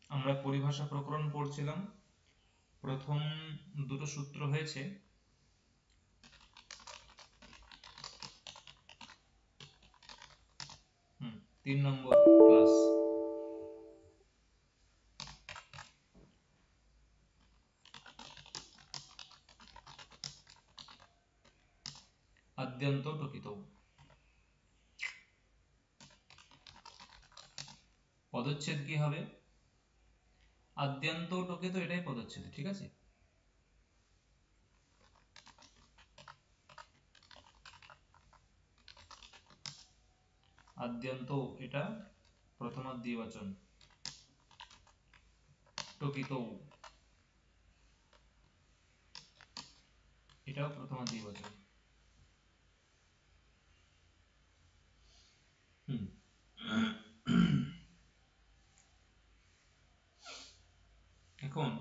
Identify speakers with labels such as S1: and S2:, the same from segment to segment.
S1: আমরা পরিভাষা প্রকরণ পড়ছিলাম। প্রথম দুটো সূত্র হয়েছে 3 নম্বর ক্লাস। আদ্যন্ত টকিত পদচ্ছেদ কি হবে? আদ্যন্ত টকিত এটাই পদচ্ছেদ, ঠিক আছে। আদ্যন্ত এটা প্রথমা দ্বিবচন, টকিত এটাও প্রথমা দ্বিবচন। হুম এখন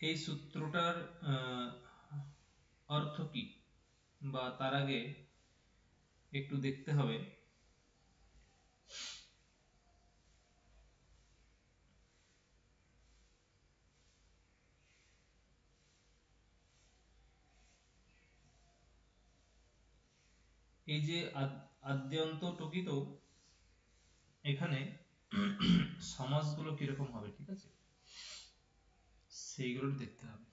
S1: এই সূত্রটার অর্থ কি, বা তার আগে একটু দেখতে হবে এই যে আদ্যন্ত টকিত, এখানে সমাসগুলো কিরকম হবে, ঠিক আছে, সেইগুলো দেখতে হবে।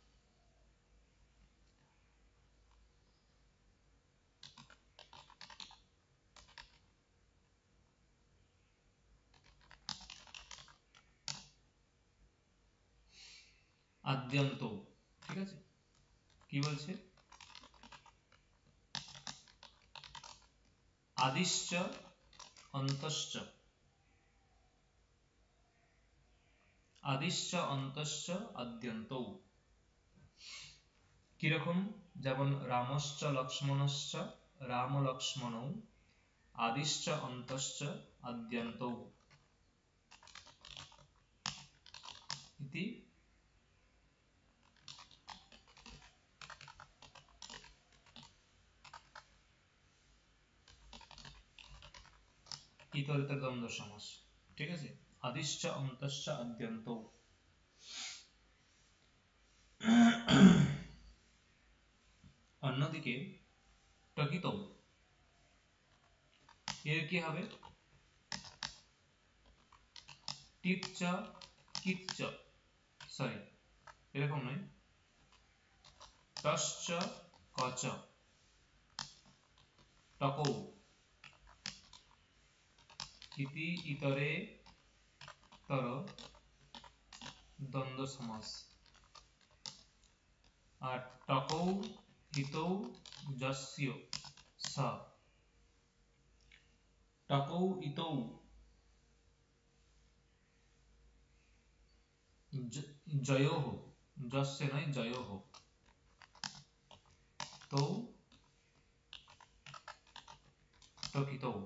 S1: আদ্যন্ত, ঠিক আছে, কি বলছে? আদিশ্চ অন্তশ্চ, আদিশ্চ অন্তশ্চ আদ্যন্ত। কিরকম? যেমন রামশ্চ লক্ষ্মণশ্চ রাম লক্ষ্মণৌ আদিশ্চ অন্তশ্চ আদ্যন্তৌ ইতি। ইতরেতর দ্বন্দ্ব সমাস, ঠিক আছে। আদিশ্চ অন্তশ্চ আদ্যন্তৌ। অন্যদিকে টকিত, এর কি হবে? টিচ্চ কিচ্চ, সরি এরকম নয়, টশ্চ কচ টকৌ ইতি ইতরে তর দ্বন্দ্ব সমাস। আর টকৌ হিতৌ যস্য স, টকৌ ইতৌ জয়োঃ, যস্য নয় জয়োঃ, তৌ টকিতৌ।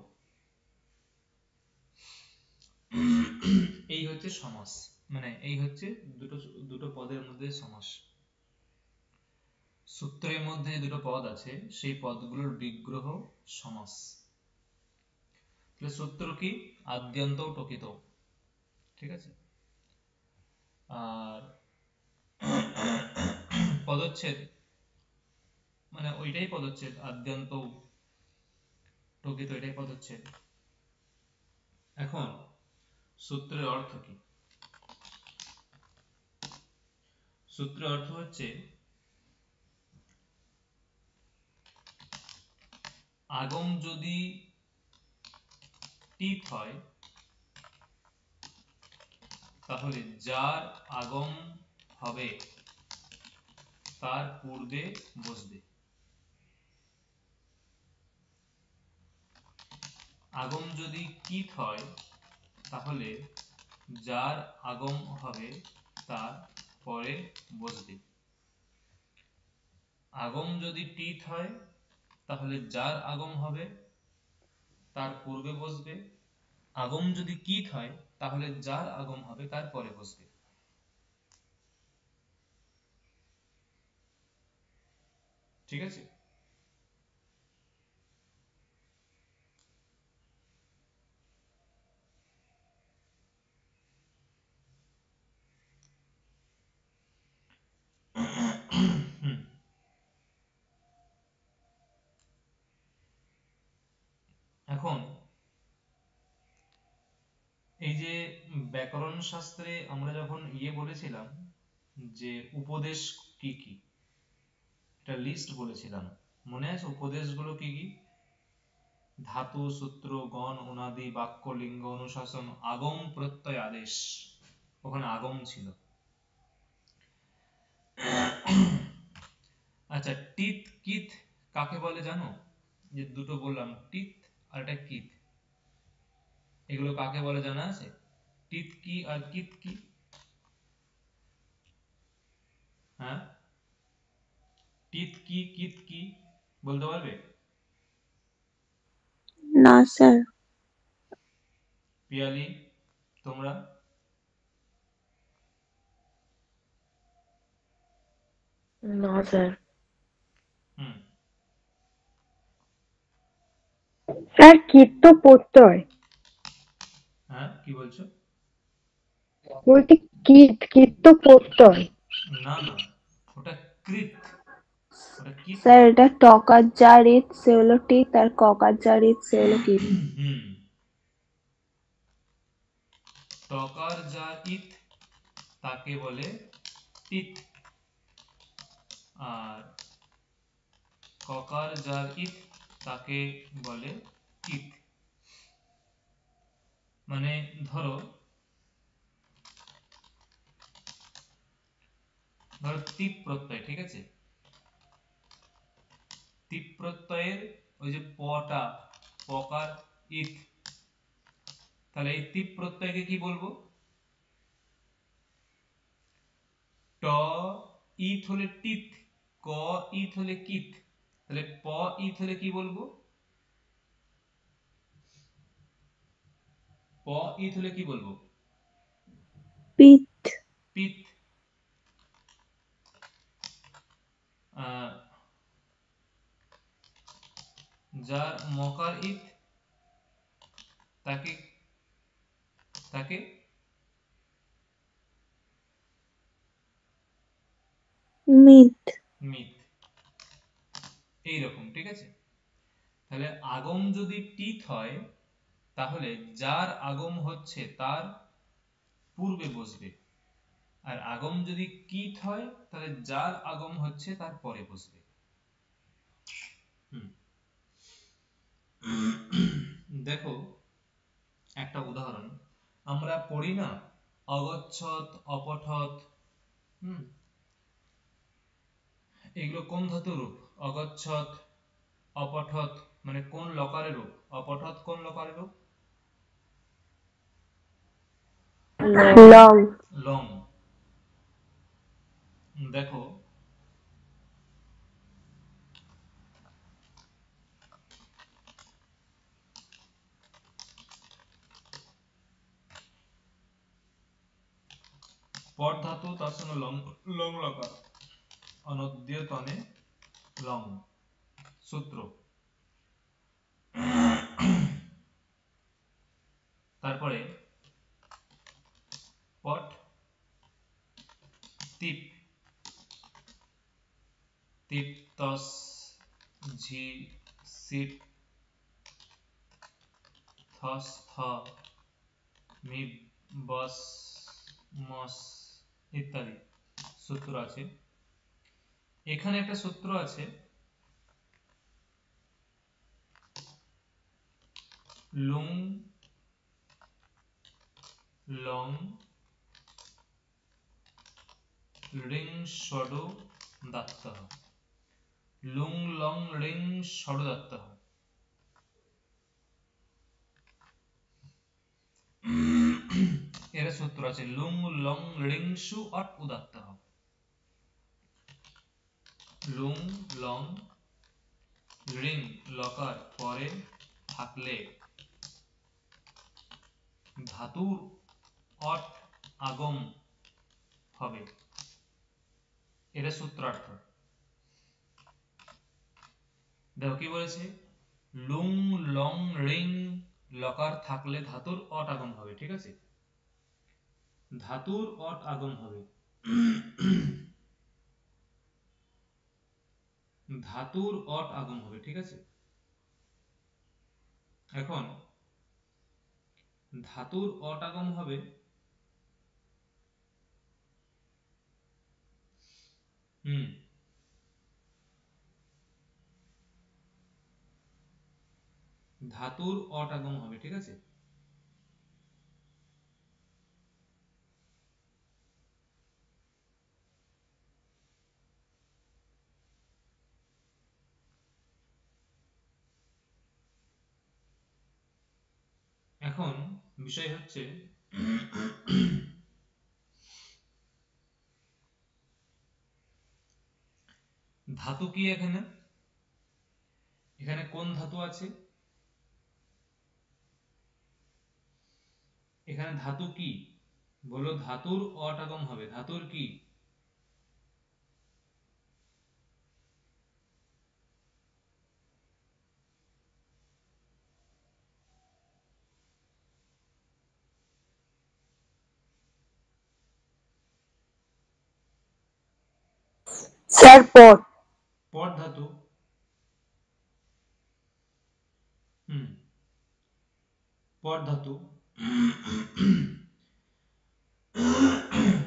S1: এই হচ্ছে সমাস, মানে এই হচ্ছে দুটো দুটো পদের মধ্যে সমাস। সূত্রের মধ্যে দুটো পদ আছে, সেই পদগুলোর বিগ্রহ সমাস। সূত্র কি? আদ্যন্ত টকিত, ঠিক আছে। আর পদচ্ছেদ মানে ওইটাই পদচ্ছেদ, আদ্যন্ত টকিত এটাই পদচ্ছেদ। এখন সূত্রের অর্থ কি? সূত্রের অর্থ হচ্ছে আগম যদি টিপ হয়, তাহলে যার আগম হবে তার পূর্বে বসবে। আগম যদি কিত হয়, তাহলে যার আগম হবে তার পরে বসবে। আগম যদি টিত হয়, তাহলে যার আগম হবে তার পূর্বে বসবে। আগম যদি কিত হয়, তাহলে যার আগম হবে তার পরে বসবে। ঠিক আছে। এখন এই যে ব্যাকরণ শাস্ত্রে আমরা যখন বলেছিলাম যে উপদেশ কি কি, একটা লিস্ট বলেছিলাম, মনে আছে উপদেশগুলো কি কি? ধাতু, সূত্র, গণ, অনাদি, বাক্য, লিঙ্গ, অনুশাসন, আগম, প্রত্যয়, আদেশ। ওখানে আগম ছিল। আচ্ছা, টিথ কিথ কাকে বলে জানো? যে দুটো বললাম, টিথ আর একটা কিথ, এগুলো কাকে বলে জানা আছে? টিথ কি আর কিথ কি? হ্যাঁ, টিথ কি কিথ কি বলতে পারবে?
S2: না স্যার।
S1: পিয়ালি, তোমরা?
S3: না স্যার।
S1: হুম,
S3: স্যার কীট তো প্রত্যয়।
S1: হ্যাঁ কি বলছো?
S3: বলতে কীট, কীট তো প্রত্যয়।
S1: না না, ওটা কৃত, ওটা কিত
S2: স্যার
S1: নয়।
S2: এটা টকার যার ইট সে হলো টিথ আর ককার যার ইট সে হলো কিট।
S1: হুম, টকার যা ইত তাকে বলে টিথ, আর ককার যার ইত তাকে বলে কিত। মানে ধরো ধরো টিপ প্রত্যয়, ঠিক আছে? টিপ প্রত্যয়ের ওই যে পটা, পকার ইত, তাহলে এই টিপ প্রত্যয়কে কি বলবো? ট ইথ হলে টিথ, ক ইথ হলে কিত, তাহলে প ইথ হলে কি বলবো? প ইথ হলে কি বলবো?
S2: পিথ।
S1: পিত। আহ, যার মকার ইথ তাকে তাকে
S2: মিথ।
S1: মিথ। এইরকম, ঠিক আছে? তাহলে আগম যদি টিথ হয়, তাহলে যার আগম হচ্ছে তার পূর্বে বসবে, আর আগম যদি কিথ হয় তাহলে যার আগম হচ্ছে তার পরে বসবে। হুম, দেখো একটা উদাহরণ, আমরা পড়ি না অগচ্ছত, অপঠত, হুম, এগুলো কোন ধাতুর রূপ? অগচ্ছত, অপঠত মানে কোন লকারের রূপ? অপঠত কোন লকারের রূপ?
S2: লং।
S1: লং। দেখো পর ধাতু তার সঙ্গে লং, লং লকার, অনদ্যতনে লং। সূত্র, তারপরে পট টিপ, টিপ তস ঝি সিট থস থ মি বস মস ইত্যাদি সূত্র আছে। এখানে একটা সূত্র আছে, লুং লং রিং ষডো দাত্তঃ, লুং লং রিং ষডো দাত্তঃ। এর সূত্র আছে লুং লং রিংসু অট উদাত্তঃ। লুং লং রিং লকার পরে থাকলে ধাতুর অট আগম হবে, এটা সূত্রার্থ। দেখো কি বলেছে, লুং লং রিং লকার থাকলে ধাতুর অট আগম হবে, ঠিক আছে, ধাতুর অট আগম হবে। ধাতুর অট আগম হবে, ঠিক আছে। এখন ধাতুর অট আগম হবে, হুম, ধাতুর অট আগম হবে, ঠিক আছে। এখন বিষয় হচ্ছে, ধাতু কি এখানে, এখানে কোন ধাতু আছে, এখানে ধাতু কি, বলো ধাতুর অট আগম হবে, ধাতুর কি,
S3: স্যার পট।
S1: পট ধাতু, হুম, পট ধাতু।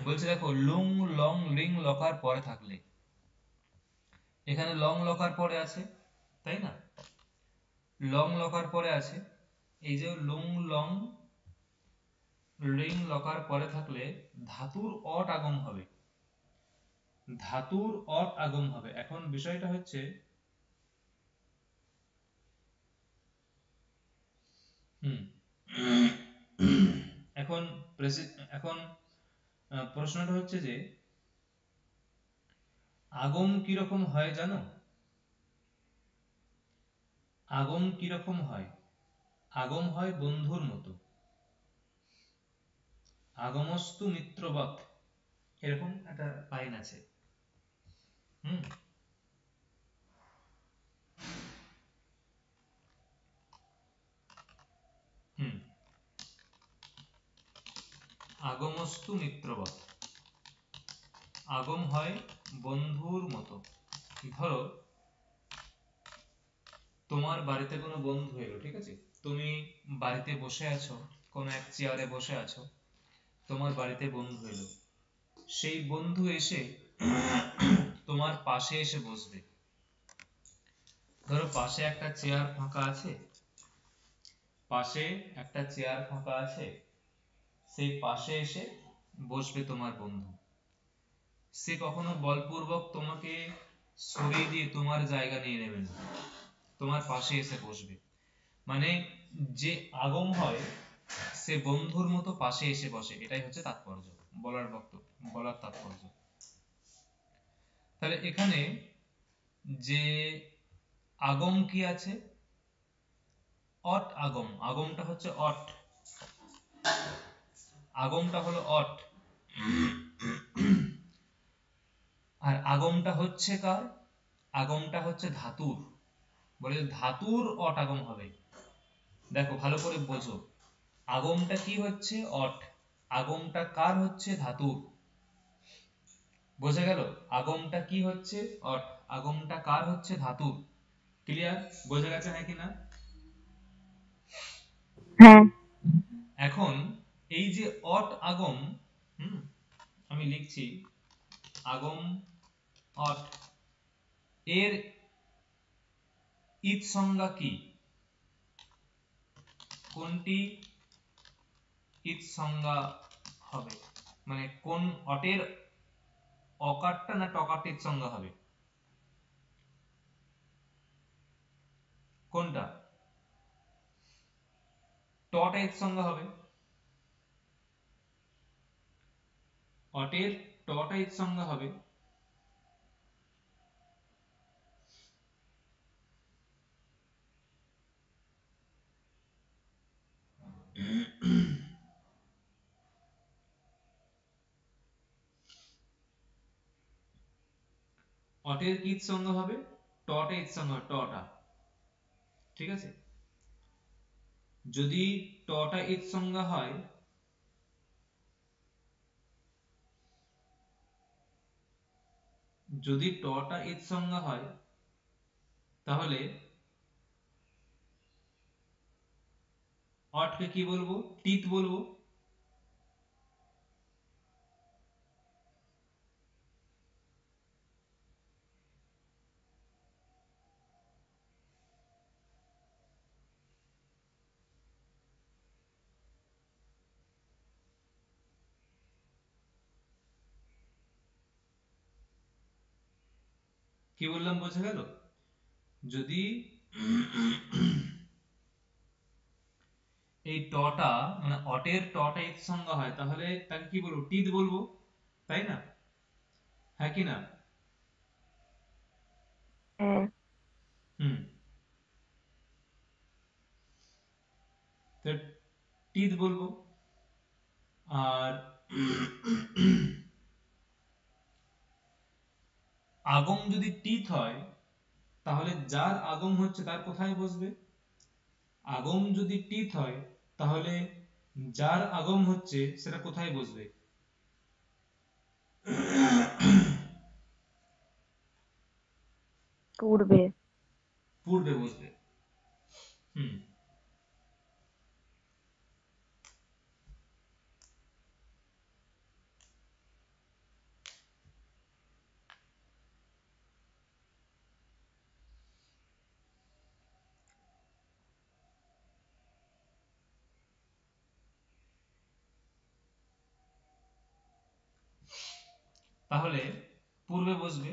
S1: বলছে দেখো লুং লং লিং লকার পরে থাকলে, এখানে লং লকার পরে আছে, তাই না, লং লকার পরে আছে, এই যে লুং লং রিং লকার পরে থাকলে ধাতুর অট আগম হবে, ধাতুর অট আগম হবে। এখন বিষয়টা হচ্ছে, হুম, এখন এখন প্রশ্নটা হচ্ছে যে আগম কিরকম হয় জানো, আগম কিরকম হয়, আগম হয় বন্ধুর মতো, আগমস্তু মিত্রবৎ, এরকম একটা লাইন আছে, হুম, হুম, আগমস্তু মিত্রবৎ, আগম হয় বন্ধুর মতো। ধরো তোমার বাড়িতে কোনো বন্ধু এলো, ঠিক আছে, তুমি বাড়িতে বসে আছো, কোনো এক চেয়ারে বসে আছো, তোমার বাড়িতে বন্ধু এলো, সেই বন্ধু এসে তোমার পাশে এসে বসবে, ধরো পাশে একটা চেয়ার ফাঁকা আছে, পাশে একটা চেয়ার ফাঁকা আছে, সেই পাশে এসে বসবে তোমার বন্ধু, সে কখনো বলপূর্বক তোমাকে সরিয়ে দিয়ে তোমার জায়গা নিয়ে নেবে না, তোমার পাশে এসে বসবে, মানে যে আগম হয় সে বন্ধুর মতো পাশে এসে বসে, এটাই হচ্ছে তাৎপর্য, বলার বক্তব্য, বলার তাৎপর্য। তাহলে এখানে যে আগম কি আছে, অট আগম, আগমটা হচ্ছে অট, আগমটা হলো অট, আর আগমটা হচ্ছে কার, আগমটা হচ্ছে ধাতুর, বলে ধাতুর অট আগম হবে। দেখো ভালো করে বোঝো, আগমটা কি হচ্ছে, অট, আগমটা কার হচ্ছে, ধাতুর, বোঝা গেল, আগমটা কি হচ্ছে, অট, আগমটা কার হচ্ছে, ধাতুর, ক্লিয়ার, বোঝা গেছে নাকি না।
S3: হ্যাঁ।
S1: এখন এই যে অট আগম, হুম, আমি লিখছি আগম অট, এর ইত সংজ্ঞা কি, কোনটি ইত সংজ্ঞা হবে, মানে কোন অটের, অকারটা না টকারটা ইত সংজ্ঞা হবে, কোনটা, টটা ইত সংজ্ঞা হবে, অটের টটা ইত সংজ্ঞা হবে। অটের কি ইত সংজ্ঞা হবে, টটা ইত সংজ্ঞা, টটা, ঠিক আছে? যদি টটা ইৎ সংজ্ঞা হয়, যদি টটা ইৎ সংজ্ঞা হয় তাহলে অটকে কি বলবো? টিত বলবো। কি বললাম বোঝা গেল? যদি এই টটা মানে অটের টটা ইৎ সংজ্ঞা হয় তাহলে তাকে কি বলবো? টিত বলবো, তাই না? হ্যাঁ কি না?
S3: হ্যাঁ।
S1: হুম, তো টিত বলবো। আর আগম যদি টিত হয় তাহলে যার আগম হচ্ছে তার কোথায় বসবে? আগম যদি টিত হয় তাহলে যার আগম হচ্ছে সেটা কোথায় বসবে?
S3: পূর্বে।
S1: পূর্বে বসবে। হুম, তাহলে পূর্বে বসবে।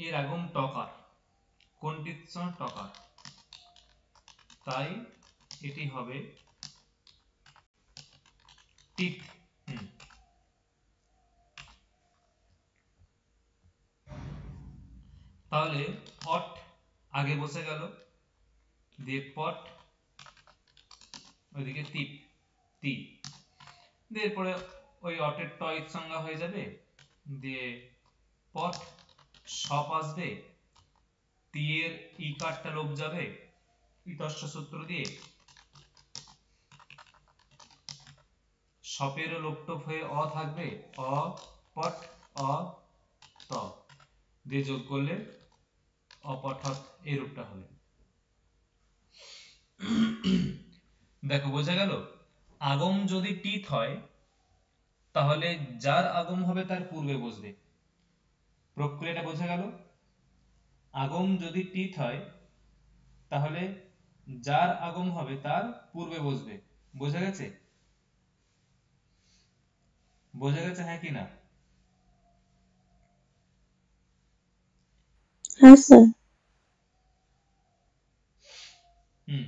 S1: এর আগম টকার, কোনটির সঙ্গে? টকার, তাই এটি হবে টিত। হুম, তাহলে অট আগে বসে গেল, দিয়ে পট, ওইদিকে টিপ, তি, দিয়ে এরপরে ওই অটের ট ইৎ সংজ্ঞা হয়ে যাবে, দিয়ে পট সপ আসবে, তিয়ের ই কারটা লোপ যাবে ইতস্য সূত্র দিয়ে, সপেরও লোপটোপ হয়ে অ থাকবে, অ পট অ ত দিয়ে যোগ করলে অপঠত এই রূপটা হবে। দেখো বোঝা গেল? আগম যদি টিত হয় তাহলে যার আগম হবে তার পূর্বে বসবে। প্রক্রিয়াটা বোঝা গেল? আগম যদি টিত হয় তাহলে যার আগম হবে তার পূর্বে বসবে। বোঝা গেছে? বোঝা গেছে হ্যাঁ কি না?
S3: হ্যাঁ স্যার।
S1: হুম,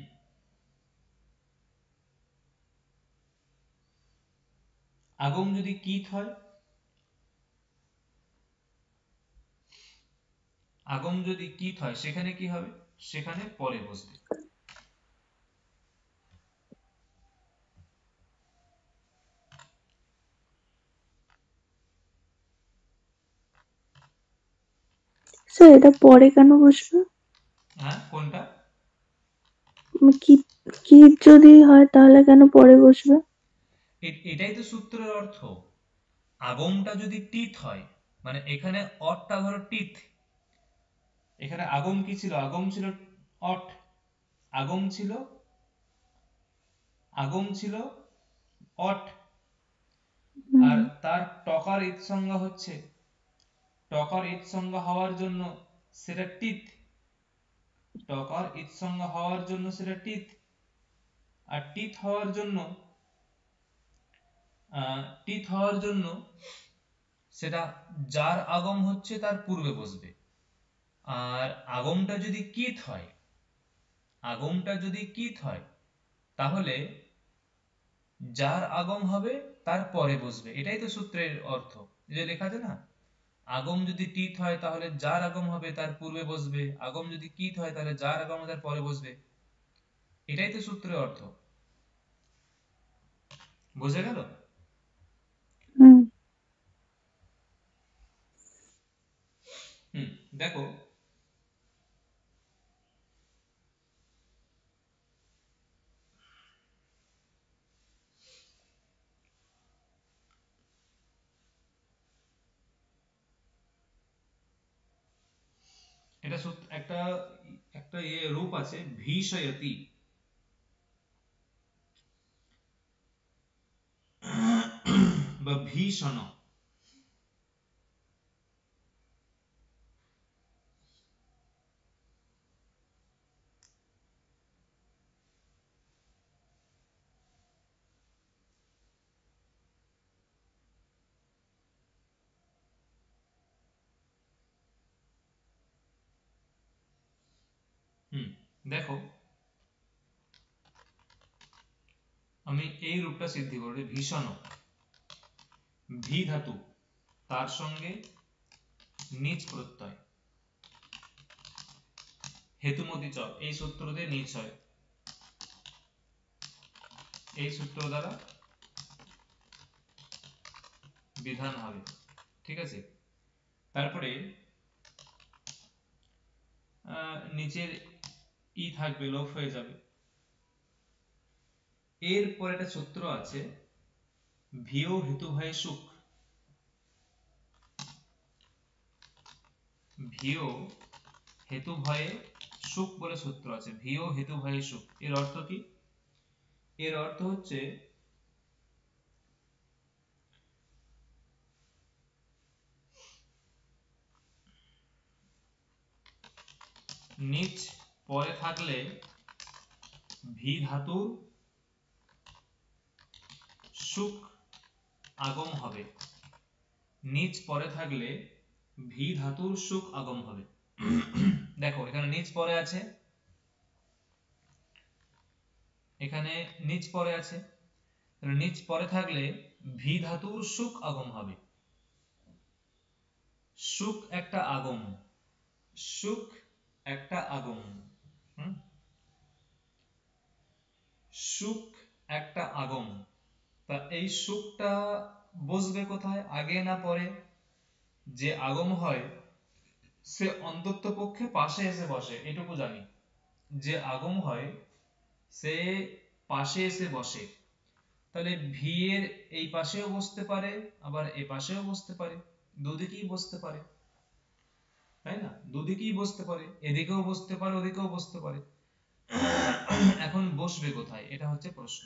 S1: আগম যদি কিত হয়, আগম যদি কিত হয় সেখানে কি হবে? সেখানে পরে বসবে।
S2: স্যার এটা পরে কেন বসবে?
S1: হ্যাঁ কোনটা?
S2: কি কি যদি হয় তাহলে কেন পরে বসবে?
S1: এটাই তো সূত্রের অর্থ। আগমটা যদি টিত হয় মানে এখানে অটটা ধরো টিত, এখানে আগম কি ছিল? আগম ছিল অট, আগম ছিল, আগম ছিল অট,
S2: হুম।
S1: আর তার টকার ইৎ সংজ্ঞা হচ্ছে, টকার ইৎ সংজ্ঞা হওয়ার জন্য সেটা টিত, টকার ইৎ সংজ্ঞা হওয়ার জন্য সেটা টিত, আর টিত হওয়ার জন্য টিত হওয়ার জন্য সেটা যার আগম হচ্ছে তার পূর্বে বসবে। আর আগমটা যদি কিত হয়, আগমটা যদি কিত হয় তাহলে যার আগম হবে তার পরে বসবে। এটাই তো সূত্রের অর্থ। এই যে লেখা আছে না, আগম যদি টিত হয় তাহলে যার আগম হবে তার পূর্বে বসবে, আগম যদি কিত হয় তাহলে যার আগম হবে তার পরে বসবে। এটাই তো সূত্রের অর্থ। বোঝা গেল?
S2: হুম।
S1: হুম, দেখো এটা একটা একটা রূপ আছে ভীষয়তি বা ভীষণ। দেখো আমি এই রূপটা সিদ্ধি করি ভীষণ, ভি ধাতু তার সঙ্গে নিচ প্রত্যয়, হেতুমতি চ, এই সূত্র দিয়ে নিচ হয়, এই সূত্র দ্বারা বিধান হবে। ঠিক আছে, তারপরে নিচের ই থাকবে, লোপ হয়ে যাবে। এরপর একটা সূত্র আছে ভিও হেতু ভয়ে সুখ, ভিও হেতু ভয়ে সুখ বলে সূত্র আছে, ভিও হেতু ভয়ে সুখ। এর অর্থ কি? এর অর্থ হচ্ছে নিচ পরে থাকলে ভি ধাতুর সুখ আগম হবে, নিচ পরে থাকলে ভি ধাতুর সুখ আগম হবে। দেখো এখানে নিচ পরে আছে, এখানে নিচ পরে আছে, নিচ পরে থাকলে ভি ধাতুর সুখ আগম হবে। সুখ একটা আগম, সুখ একটা আগম, সুখ একটা আগম। তা এই সুখটা বসবে কোথায়, আগে না পরে? যে আগম হয় সে অন্তত পক্ষে পাশে এসে বসে, এটুকু জানি। যে আগম হয় সে পাশে এসে বসে, তাহলে ভি এর এই পাশেও বসতে পারে, আবার এ পাশেও বসতে পারে, দুদিকেই বসতে পারে, তাই না? দুদিকেই বসতে পারে, এদিকেও বসতে পারে ওদিকেও বসতে পারে। এখন বসবে কোথায়, এটা হচ্ছে প্রশ্ন।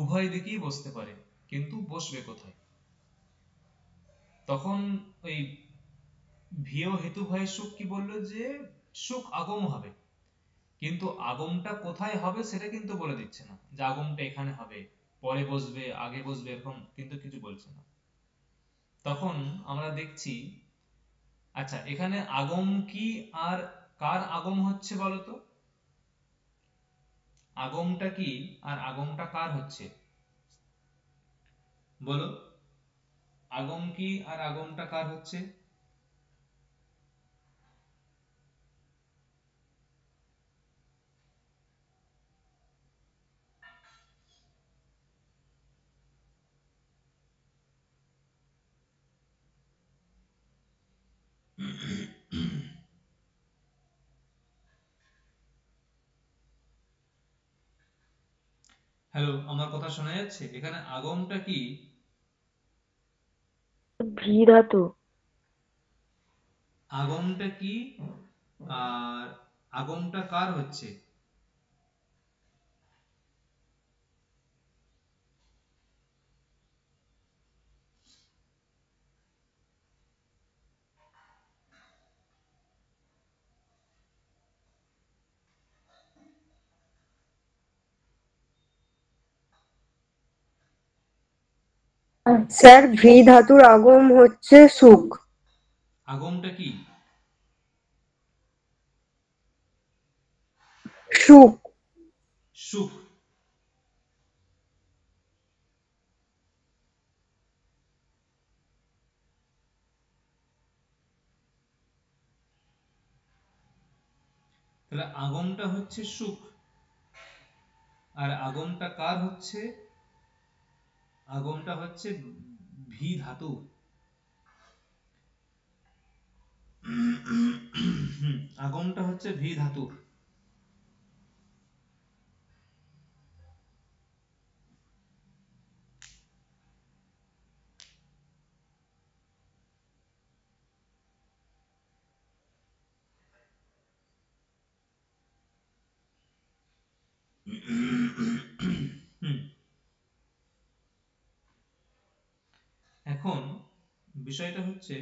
S1: উভয় দিকেই বসতে পারে, কিন্তু বসবে কোথায়? তখন ওই ভিও হেতু ভয়ে সুখ কি বললো, যে সুখ আগম হবে, কিন্তু আগমটা কোথায় হবে সেটা কিন্তু বলে দিচ্ছে না, যে আগমটা এখানে হবে, পরে বসবে, আগে বসবে, এরকম কিন্তু কিছু বলছে না। তখন আমরা দেখছি, আচ্ছা এখানে আগম কি আর কার আগম হচ্ছে বলতো? আগমটা কি আর আগমটা কার হচ্ছে বলো? আগম কি আর আগমটা কার হচ্ছে? হ্যালো, আমার কথা শোনা যাচ্ছে? এখানে আগমটা কি?
S3: ভি ধাতু।
S1: আগমটা কি আর আগমটা কার হচ্ছে?
S3: স্যার ভি ধাতুর আগম হচ্ছে সুখ।
S1: আগমটা কি?
S3: সুখ।
S1: সুখ। তাহলে আগমটা হচ্ছে সুখ, আর আগমটা কার হচ্ছে? আগমটা হচ্ছে ভি ধাতু। আগমটা হচ্ছে ভি ধাতুর। এখন বিষয়টা হচ্ছে,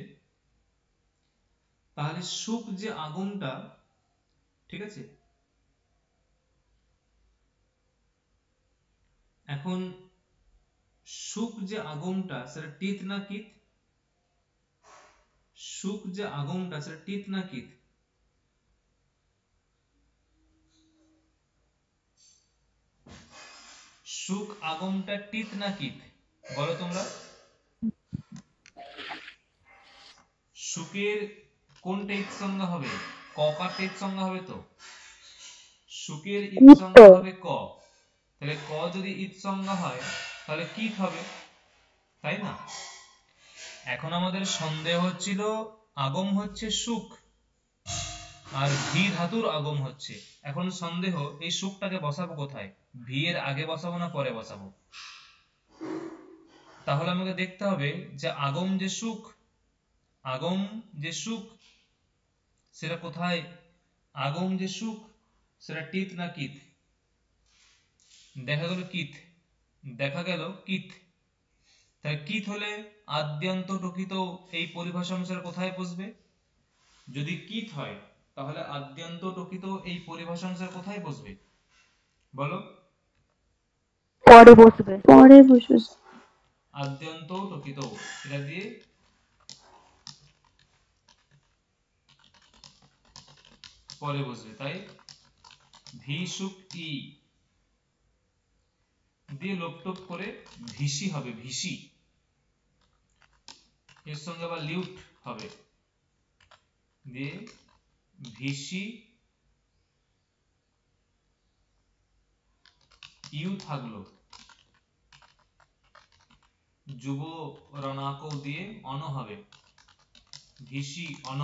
S1: তাহলে সুখ যে আগমটা, ঠিক আছে, এখন সুখ যে আগমটা সেটা টিত না কিত? সুখ যে আগমটা সেটা টিত না কিত? সুখ আগমটা টিত না কিত বলো তোমরা? সুখের কোনটা ইত সংজ্ঞা হবে? ককারটা ইত সংজ্ঞা হবে তো? সুখের ইত সংজ্ঞা হবে ক, তাহলে ক যদি ইত সংজ্ঞা হয় তাহলে কিত হবে, তাই না? এখন আমাদের সন্দেহ হচ্ছিল আগম হচ্ছে সুখ আর ভি ধাতুর আগম হচ্ছে। এখন সন্দেহ এই সুখটাকে বসাবো কোথায়, ভি এর আগে বসাবো না পরে বসাবো? তাহলে আমাকে দেখতে হবে যে আগম যে সুখ, আগম যে সুখ সেটা কোথায়, আগম যে সুখ সেটা টিত না কিত? দেখা গেল কিত, দেখা গেল কিত। তাহলে কিত হলে আদ্যন্ত টকিত এই পরিভাষা অনুসারে কোথায় বসবে? যদি কিত হয় তাহলে আদ্যন্ত টকিত এই পরিভাষা অনুসারে কোথায় বসবে বলো?
S3: পরে বসবে।
S2: পরে বসবে।
S1: আদ্যন্ত টকিত, এটা দিয়ে পরে বসবে, তাই ভি সুখ ই দিয়ে লোপটোপ করে ভিসি হবে, ভিসি। এর সঙ্গে আবার লিউট হবে, দিয়ে ভিসি ইউ থাকলো, যুব রণাকৌ দিয়ে অন হবে, ভিসি অন।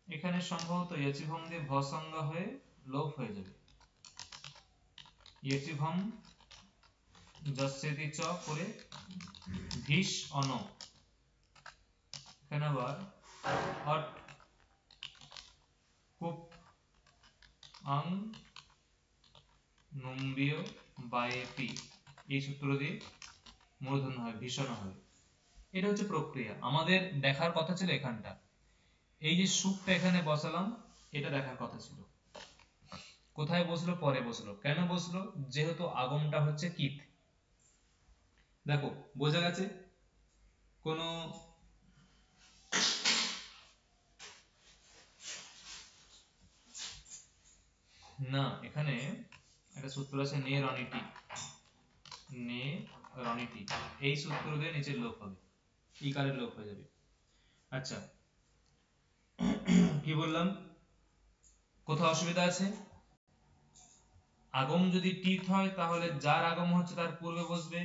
S1: এখানে সম্ভবত ইয়চিভম দিয়ে ভ সংজ্ঞা হয়ে লোপ হয়ে যাবে, ইয়চিভম যস্যেতি চ করে ভিস অন। এখানে আবার অট কুপ আং নম্বিয় বায়েপি, এই সূত্র দিয়ে মূর্ধন্য হয়, ভীষণ হবে। এটা হচ্ছে প্রক্রিয়া, আমাদের দেখার কথা ছিল এখানটা, এই যে সুখটা এখানে বসালাম, এটা দেখার কথা ছিল। কোথায় বসলো? পরে বসলো। কেন বসলো? যেহেতু আগমটা হচ্ছে কিত। দেখো বোঝা গেছে? কোনো না, এখানে একটা সূত্র আছে নে রনিটি, নে রনিটি, এই সূত্র দিয়ে নিচের লোপ হবে, ইকারের লোপ হয়ে যাবে। আচ্ছা কি বললাম, কোথাও অসুবিধা আছে? আগম যদি টিত হয় তাহলে যার আগম হচ্ছে তার পূর্বে বসবে,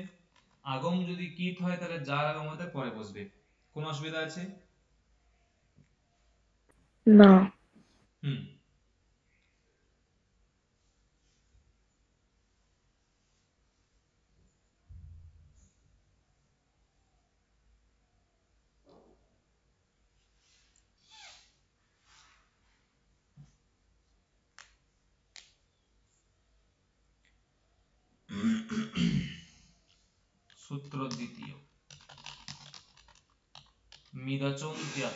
S1: আগম যদি কিত হয় তাহলে যার আগম হতে পরে বসবে। কোনো অসুবিধা আছে?
S3: না।
S1: হুম। সূত্র দ্বিতীয়, মিদচন্ত্যা,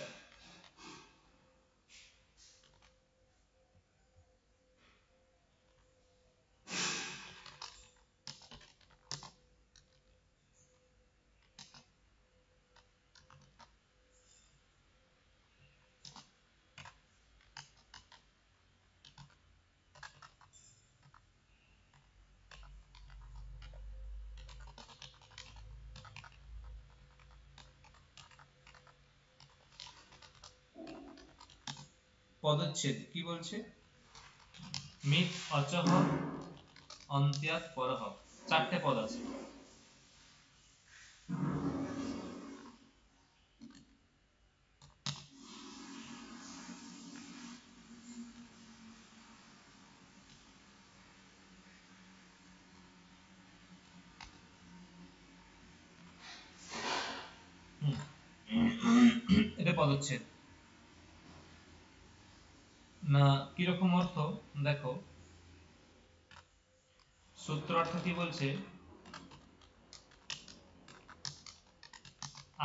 S1: পদচ্ছেদ কি বলছে? মিত অচহ অন্ত্যাৎ পরহ, চারটে পদ আছে। এটা পদচ্ছেদ না। কিরকম অর্থ দেখো, সূত্র অর্থ কি বলছে,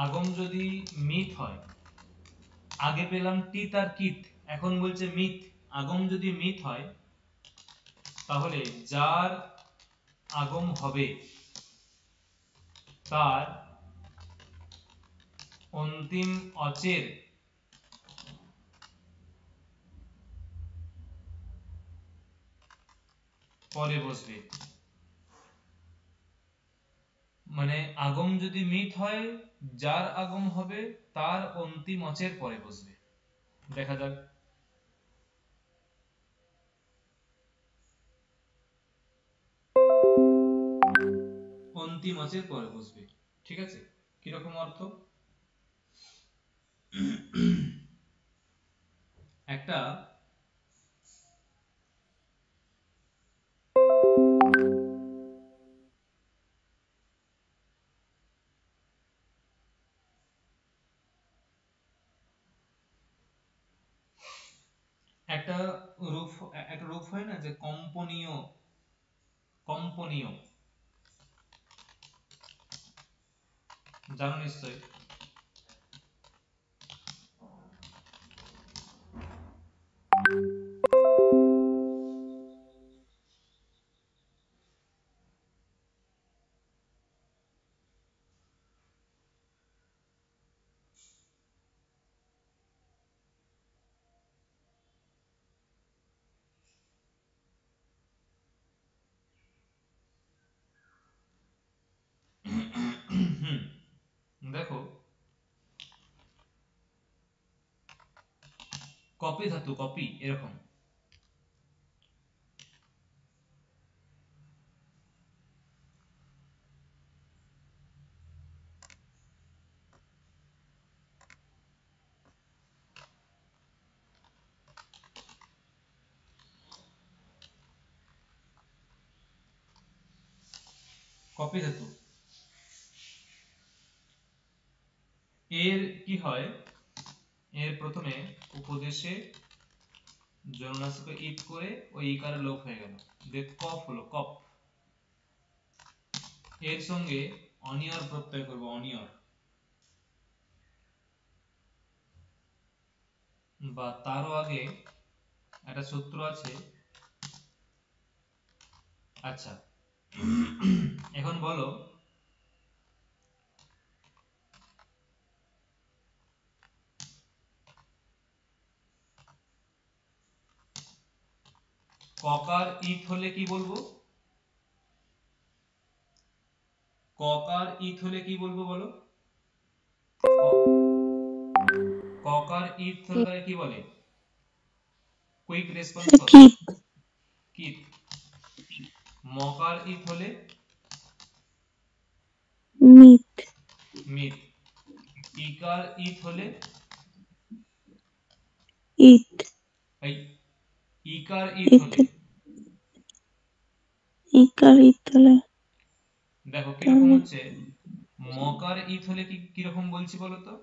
S1: আগম যদি মিথ হয়, আগে পেলাম টিত আর কিত, এখন বলছে মিথ, আগম যদি মিথ হয় তাহলে যার আগম হবে তার অন্তিম অচের পরে বসবে। মানে আগম যদি মিথ হয়, যার আগম হবে তার অন্তিম অচের পরে বসবে। দেখা যাক। অন্তিম অচের পরে বসবে, ঠিক আছে। কিরকম অর্থ, একটা একটা রূপ, একটা রূপ হয় না যে কম্পনীয়, কম্পনীয়, জানো নিশ্চয়। দেখো, কপি ধাতু, কপি, এরকম। কপি ধাতু, এর কি হয়, এর প্রথমে উপদেশে জন্মাসকে ইট করে ওই ইকারে লোপ হয়ে গেল, যে কফ হলো, কপ। এর সঙ্গে অনিয়র প্রত্যয় করব, অনিয়র, বা তারও আগে একটা সূত্র আছে। আচ্ছা, এখন বলো, ককার ইথ হলে কি বলবো, ককার ইথ হলে কি বলবো বলো, ককার ইথ হলে কি বলে, কুইক রেসপন্স করো।
S2: কিত।
S1: কিত। মকার ইথ হলে
S2: মিথ।
S1: মিথ। ইকার ইথ হলে
S2: ইত।
S1: এই, ইকার ইথ
S2: ইত।
S1: হলে,
S2: ইকার ইত হলে
S1: দেখো কিরকম
S2: তাহলে
S1: হচ্ছে, মকার ইথ হলে কি কিরকম বলছি বলো তো,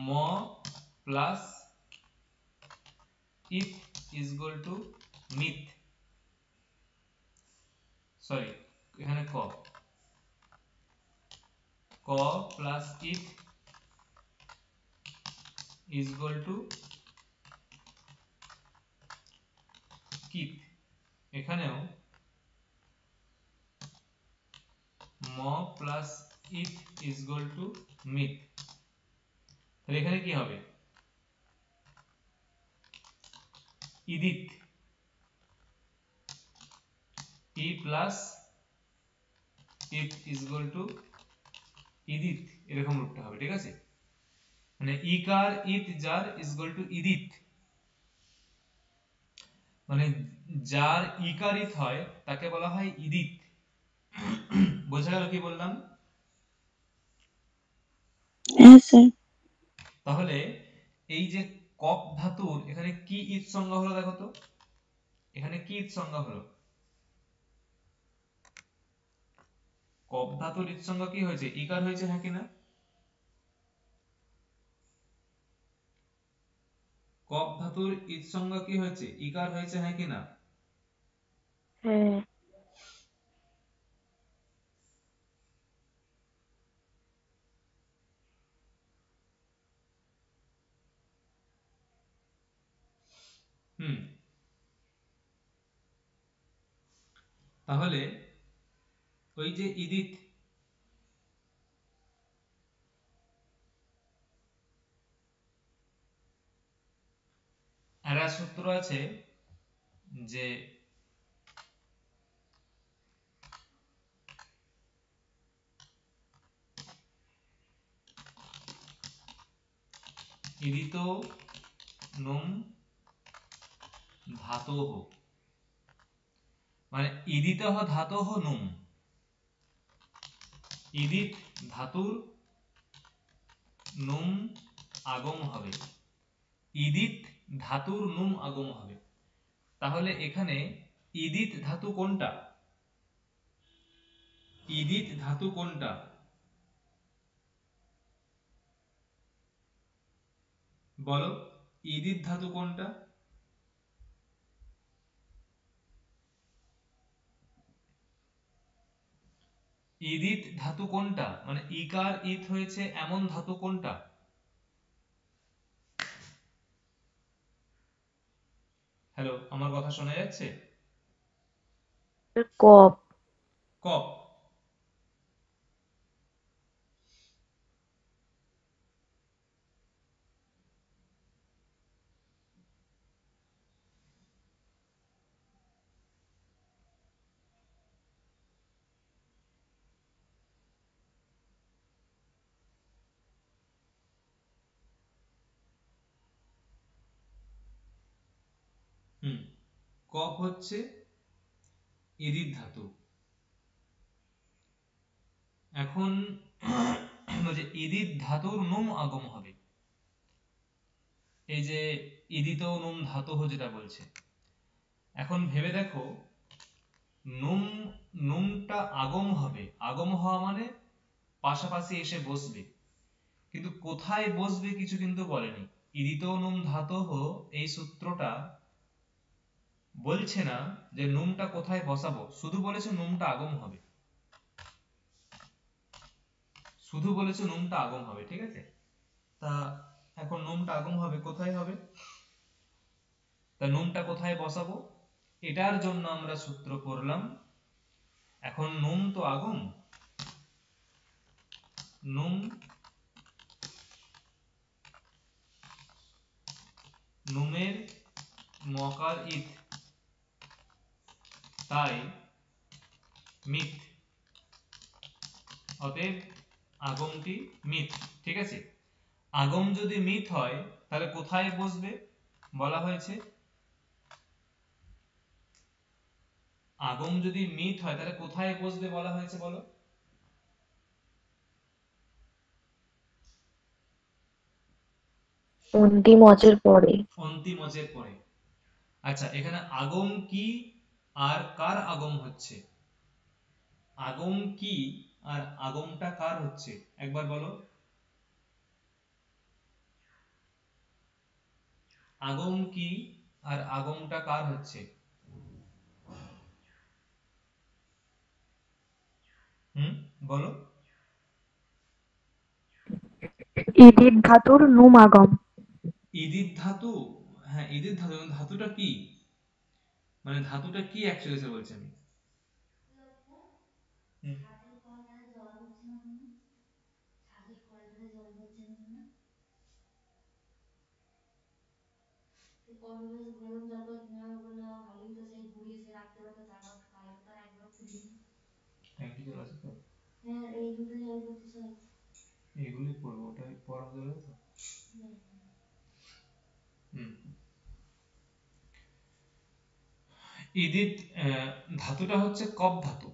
S1: ম প্লাস ইথ ইজ ইকুয়াল টু মিথ, সরি এখানে ক, ক প্লাস ইথ ইজ ইকুয়াল টু কিথ। এখানেও ম প্লাস ইথ ইজ ইকুয়াল টু মিথ। তাহলে এখানে কি হবে, ইদিত, ই প্লাস ইথ ইজ ইকুয়াল টু ইদিত, এরকম রূপটা হবে, ঠিক আছে। মানে ইকার ইথ যার ইজ ইকুয়াল টু ইদিত। মানে যার ইকারিত হয় তাকে বলা হয় ইদিত। বোঝা গেল কি বললাম?
S2: হ্যাঁ স্যার।
S1: তাহলে এই যে কপ ধাতুর এখানে কি ইৎ সংজ্ঞা হলো দেখো তো, এখানে কি ইৎ সংজ্ঞা হলো? কপ ধাতুর ইৎ সংজ্ঞা কি হয়েছে? ইকার হয়েছে, হ্যাঁ কিনা? কপ ধাতুর ইৎ সংজ্ঞা কি হয়েছে? ইকার হয়েছে, হ্যাঁ কিনা?
S3: হ্যাঁ।
S1: হুম। তাহলে ওই যে ইদিত, একটা সূত্র আছে যে ইদিত নুম ধাতোহ, মানে ইদিতঃ ধাতোহ নুম, ইদিত ধাতুর নুম আগম হবে, ইদিত ধাতুর নুম আগম হবে। তাহলে এখানে ইদিত ধাতু কোনটা? ইদিত ধাতু কোনটা বলো? ইদিত ধাতু কোনটা? ইদিত ধাতু কোনটা, মানে ইকার ইত হয়েছে এমন ধাতু কোনটা? হ্যালো, আমার কথা শোনা যাচ্ছে?
S3: কপ।
S1: কপ। হুম, কপ হচ্ছে ইদিত ধাতু। এখন যে ইদিত ধাতুর নুম আগম হবে, এই যে ইদিত নুম ধাতু যেটা বলছে, এখন ভেবে দেখো, নুম, নুমটা আগম হবে, আগম হওয়া মানে পাশাপাশি এসে বসবে, কিন্তু কোথায় বসবে কিছু কিন্তু বলেনি। ইদিত নুম ধাতোহ, এই সূত্রটা বলছে না যে নুমটা কোথায় বসাবো, শুধু বলেছে নুমটা আগম হবে, শুধু বলেছে নুমটা আগম হবে, ঠিক আছে? তা এখন নুমটা আগম হবে, কোথায় হবে? তা নুমটা কোথায় বসাবো, এটার জন্য আমরা সূত্র করলাম। এখন নুম তো আগম, নুম, নুমের মকার ইথ, তাই মিথ, অতএব আগমটি মিথ, ঠিক আছে? আগম যদি মিথ হয় তাহলে কোথায় বসবে বলা হয়েছে? আগম যদি মিথ হয় তাহলে কোথায় বসবে বলা হয়েছে বলো?
S3: অন্তিম অচের পরে।
S1: অন্তিম অজের পরে। আচ্ছা, এখানে আগম কি আর কার আগম হচ্ছে? আগম কি আর আগমটা কার হচ্ছে একবার বলো? আগম কি আর আগমটা কার হচ্ছে? হুম, বলো।
S3: ইদিত ধাতুর নুম আগম।
S1: ইদিত ধাতু, হ্যাঁ ইদিত ধাতু, ধাতুটা কি, মানে ধাতুটা কি অ্যাকচুয়ালি বলছি আমি। হুম, ট্যাঙ্কি জল আছে তো? এগুলোই পড়বো, ওটা পড়া হয়ে গেলে তো। হুম, ইদিত ধাতুটা হচ্ছে কপ ধাতু,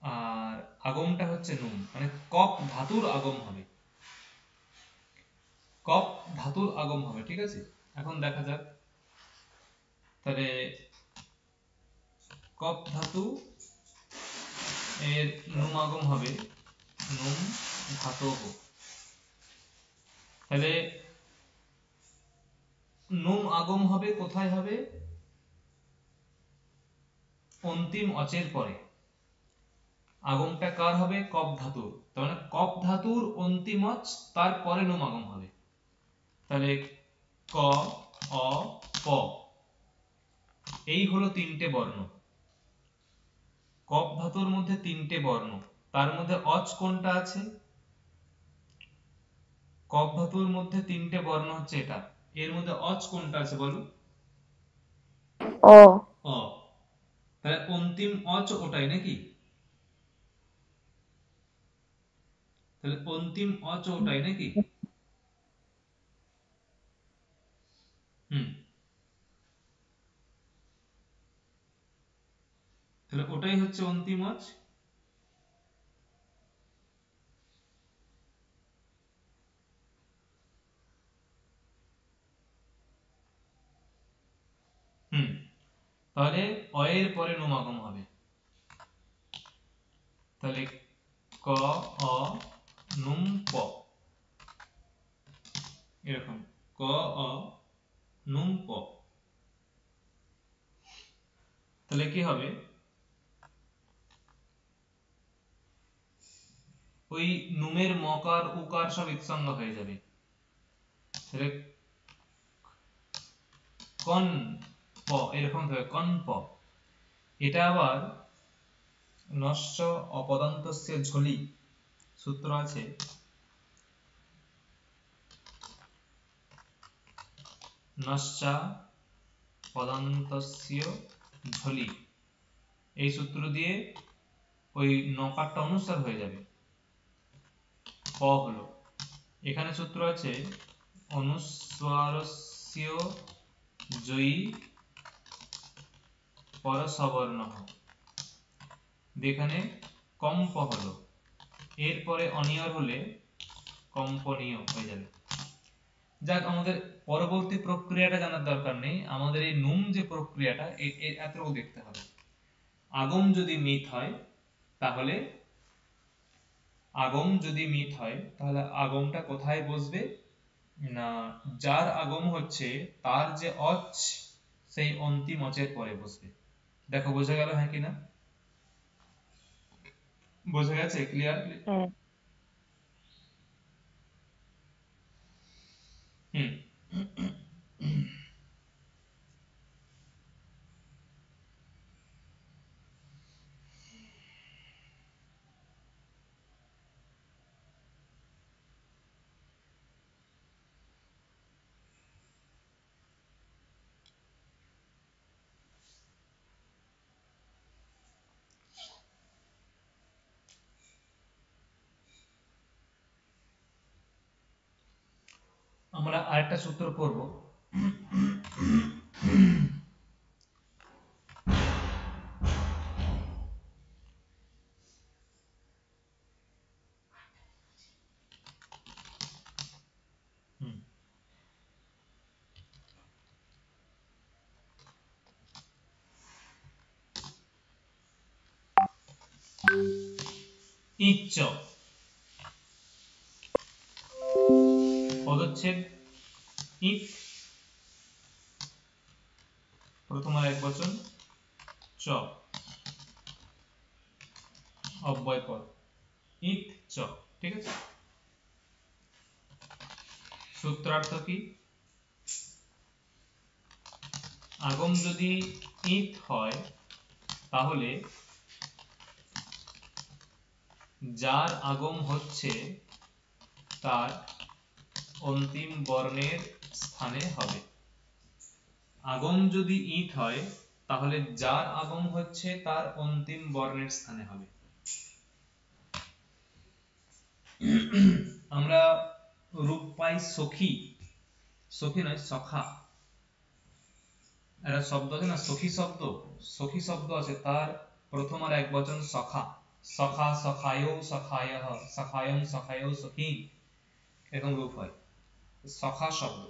S1: আর আগমটা হচ্ছে নুম, মানে কপ ধাতুর আগম হবে, কপ ধাতুর আগম হবে, ঠিক আছে। এখন দেখা যাক তাহলে কপ ধাতু এর নুম আগম হবে নুম ধাতব। তাহলে নুম আগম হবে কোথায় হবে? অন্তিম অচের পরে। আগমটা কার হবে? কপ ধাতুর। তার মানে কপ ধাতুর অন্তিম অচ, তারপরে নুম আগম হবে। তাহলে ক, অ, প, এই হলো তিনটে বর্ণ। কপ ধাতুর মধ্যে তিনটে বর্ণ, তার মধ্যে অচ কোনটা আছে? কপ ধাতুর মধ্যে তিনটে বর্ণ হচ্ছে এটা, এর মধ্যে অচ কোনটা আছে বলো?
S3: অ।
S1: অ। তাহলে অন্তিম অচ ওটাই নাকি? তাহলে অন্তিম অচ ওটাই নাকি? হুম, তাহলে ওটাই হচ্ছে অন্তিম অচ। হুম, তাহলে অ এর পরে নুম আগম হবে। তাহলে ক, অ, নুম, প, এরকম ক, অ, নুম, প। তাহলে কি হবে? ওই নুমের মকার উকার সব একসঙ্গ হয়ে যাবে। তাহলে কন প, এরকম হবে কন প। এটা আবার নস্য অপদান্তস্য ঝলি সূত্র আছে, নস্যা পদান্তস্য ঝলি, এই সূত্র দিয়ে ওই নকারটা অনুসার হয়ে যাবে, প হলো। এখানে সূত্র আছে অনুস্বারস্য জয়ী পরসবর্ণঃ, যেখানে কম্প হলো, এরপরে অনিয়র হলে কম্পনীয় হয়ে যাবে। যাক, আমাদের পরবর্তী প্রক্রিয়াটা জানার দরকার নেই, আমাদের এই নুম যে প্রক্রিয়াটা এতটুকু দেখতে হবে। আগম যদি মিথ হয় তাহলে আগমটা কোথায় বসবে না, যার আগম হচ্ছে তার যে অচ, সেই অন্তিম অচের পরে বসবে। দেখো বোঝা গেল হ্যাঁ কিনা? বোঝা গেছে? ক্লিয়ার?
S3: হ্যাঁ।
S1: হুম। আমরা আরেকটা সূত্র পড়ব। হুম, ইচ্চ পদচ্ছেদ ইক, প্রথম আর একবচন, চ অব্যয় পদ, ইক চ, ঠিক আছে। সূত্রার্থ কি? আগম যদি ইক হয় তাহলে যার আগম হচ্ছে তার অন্তিম বর্ণের স্থানে হবে। আগম যদি ইট হয় তাহলে যার আগম হচ্ছে তার অন্তিম বর্ণের স্থানে হবে। আমরা রূপ পাই সখী, সখী নয় সখা, একটা শব্দ আছে না, সখী শব্দ আছে, তার প্রথম আর এক বচন সখা, সখা সখায়ো সখায়ঃ, সখায়ং সখায়ো সখীম, এরকম রূপ হয় সখা শব্দ।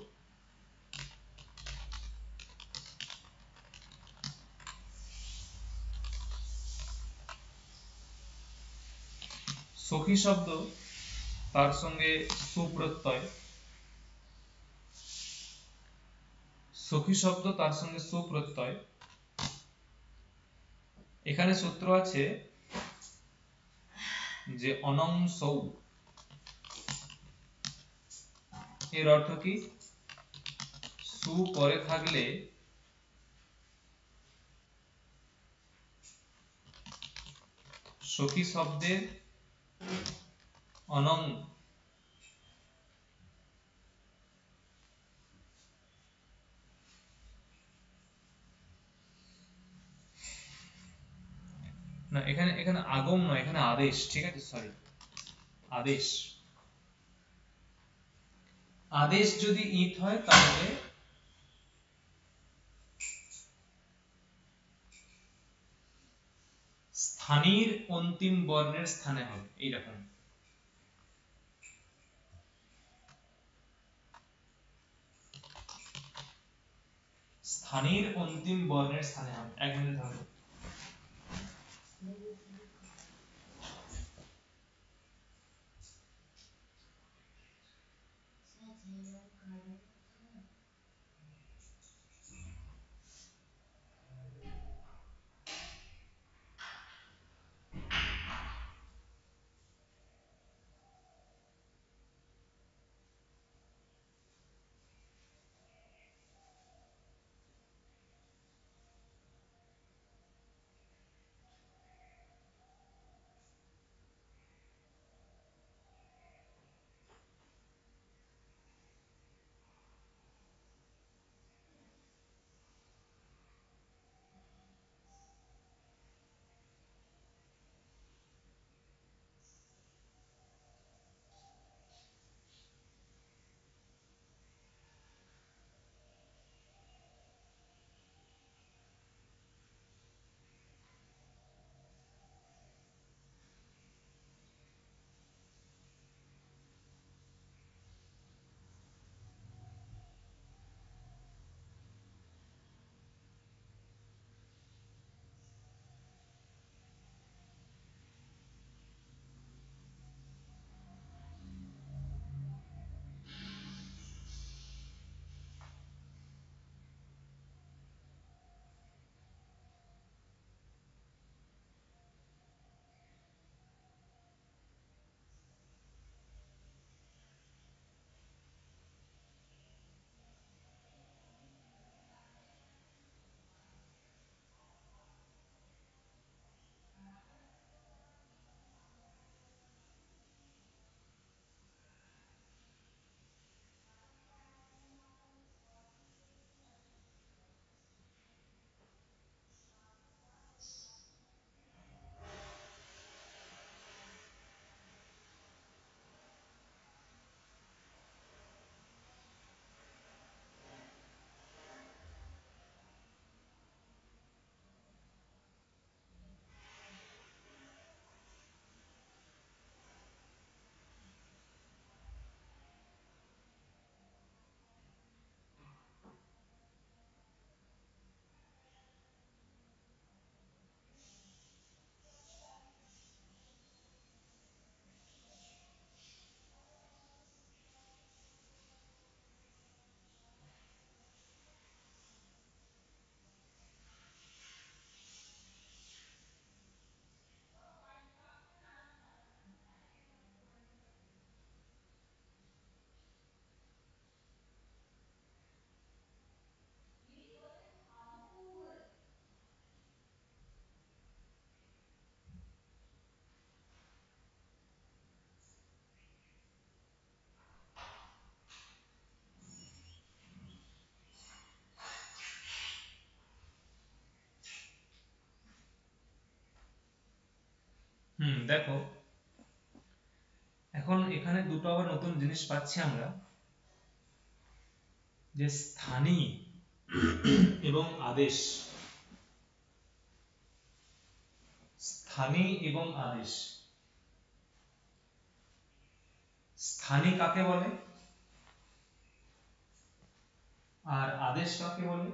S1: সখী শব্দ তার সঙ্গে সুপ্রত্যয়, সখী শব্দ তার সঙ্গে সুপ্রত্যয়। এখানে সূত্র আছে যে অনং সৌ, এর অর্থ কি? সু পরে থাকলে সখী শব্দের অনং না, এখানে এখানে আগম নয়, এখানে আদেশ, ঠিক আছে, সরি, আদেশ, আদেশ যদি ইত হয় তাহলে স্থানীর অন্তিম বর্ণের স্থানে হবে এইরকম। স্থানীর অন্তিম বর্ণের স্থানে হবে, এক মিনিট হবে। দেখো, এখন এখানে দুটো আবার নতুন জিনিস পাচ্ছি আমরা, যে স্থানী, এবং আদেশ, স্থানী এবং আদেশ। স্থানী কাকে বলে আর আদেশ কাকে বলে?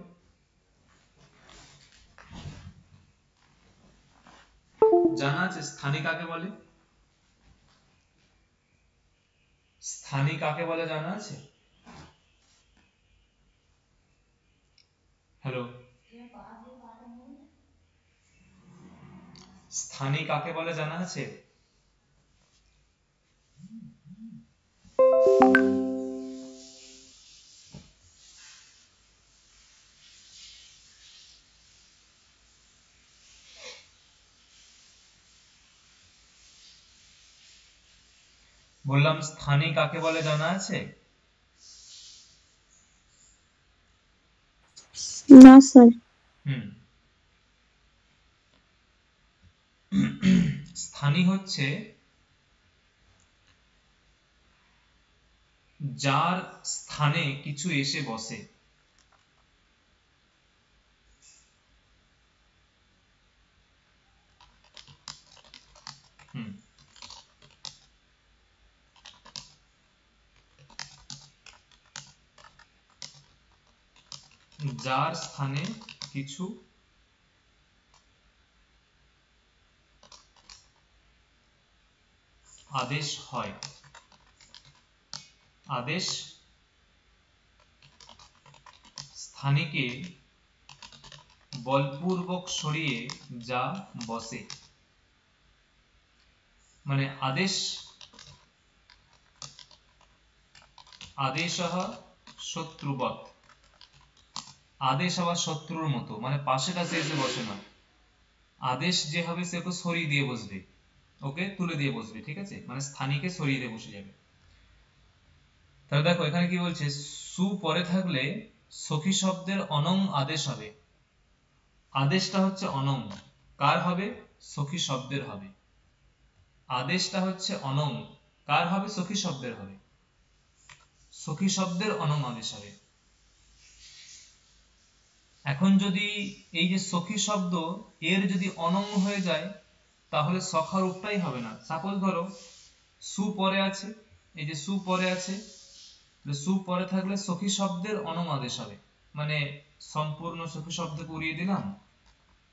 S1: জানা আছে স্থানী কাকে বলে? স্থানী কাকে বলে জানা আছে? হ্যালো, স্থানী কাকে বলে জানা আছে? বললাম স্থানী কাকে বলে জানা আছে?
S2: না স্যার।
S1: হুম, স্থানী হচ্ছে যার স্থানে কিছু এসে বসে। হুম, যার স্থানে কিছু আদেশ হয়। আদেশ স্থানীকে বলপূর্বক সরিয়ে যা বসে। মানে আদেশ, আদেশঃ শত্রুবৎ। আদেশ আবার শত্রুর মতো, মানে পাশে কাছে এসে বসে না। আদেশ যে হবে সে ওকে সরিয়ে দিয়ে বসবে, ওকে তুলে দিয়ে বসবে, ঠিক আছে, মানে স্থানীকে সরিয়ে দিয়ে বসে যাবে। তাহলে দেখো এখানে কি বলছে, সু পরে থাকলে সখী শব্দের অনং আদেশ হবে। আদেশটা হচ্ছে অনং, কার হবে? সখী শব্দের হবে। আদেশটা হচ্ছে অনং, কার হবে? সখী শব্দের হবে। সখী শব্দের অনং আদেশ হবে। এখন যদি এই যে সখী শব্দ এর যদি অনং হয়ে যায় তাহলে সখার রূপটাই হবে না। সাপোজ ধরো সু পরে আছে, এই যে সু পরে আছে, সু পরে থাকলে সখী শব্দের অনং আদেশ হবে। মানে সম্পূর্ণ সখী শব্দকে উড়িয়ে দিলাম,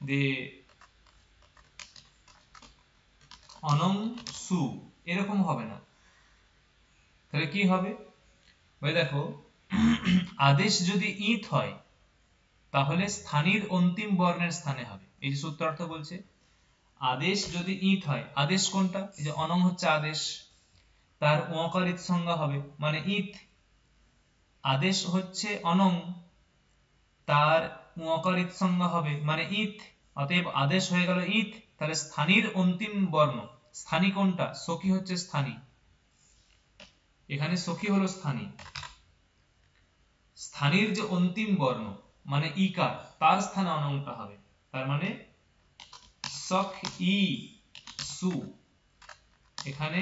S1: দিয়ে অনং সু, এরকম হবে না। তাহলে কি হবে? ওই দেখো, আদেশ যদি ইত হয় তাহলে স্থানীর অন্তিম বর্ণের স্থানে হবে। এই যে সূত্রার্থ বলছে, আদেশ যদি ইত হয়, আদেশ কোনটা? এই যে অনং হচ্ছে আদেশ, তার ওয়াকার ইত সংজ্ঞা হবে মানে ইত। আদেশ হচ্ছে অনং, তার ওয়াকার ইত সংজ্ঞা হবে মানে ইত। অতএব আদেশ হয়ে গেল ইত, তাহলে স্থানীর অন্তিম বর্ণ, স্থানী কোনটা? সখী হচ্ছে স্থানী, এখানে সখী হলো স্থানী। স্থানীর যে অন্তিম বর্ণ মানে ইকার, তার স্থানে অনংটা হবে। তার মানে সখ ই সু, এখানে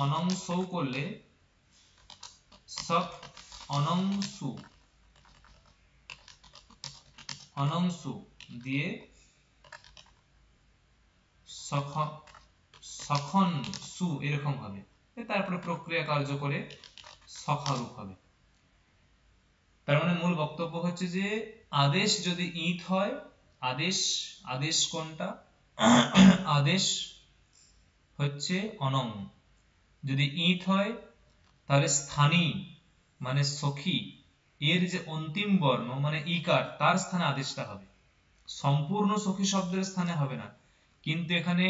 S1: অনং সৌ করলে সখ অনং সু, অনং সু দিয়ে সখন সু এরকম হবে। তারপরে প্রক্রিয়া কার্য করে সখা রূপ হবে। তার মানে মূল বক্তব্য হচ্ছে যে আদেশ যদি ইত হয়, আদেশ, আদেশ কোনটা? আদেশ হচ্ছে অনং। যদি ইত হয় তাহলে স্থানী মানে সখী এর যে অন্তিম বর্ণ মানে ইকার, তার স্থানে আদেশটা হবে। সম্পূর্ণ সখী শব্দের স্থানে হবে না, কিন্তু এখানে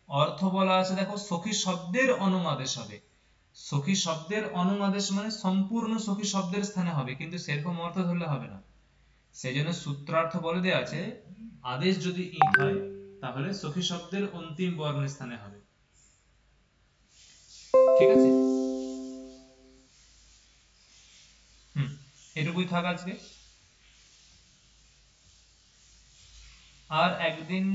S1: অর্থ বলা আছে দেখো, সখী শব্দের অনং আদেশ হবে। সখী শব্দের অনং আদেশ মানে সম্পূর্ণ সখী শব্দের স্থানে হবে, কিন্তু সেরকম অর্থ ধরলে হবে না। সেই জন্য সূত্রার্থ বলে দেয়া আছে, আদেশ যদি ইত হয় তাহলে সখী শব্দের অন্তিম বর্ণের স্থানে হবে। ঠিক আছে, এটুকুই থাক আজকে। আর একদিন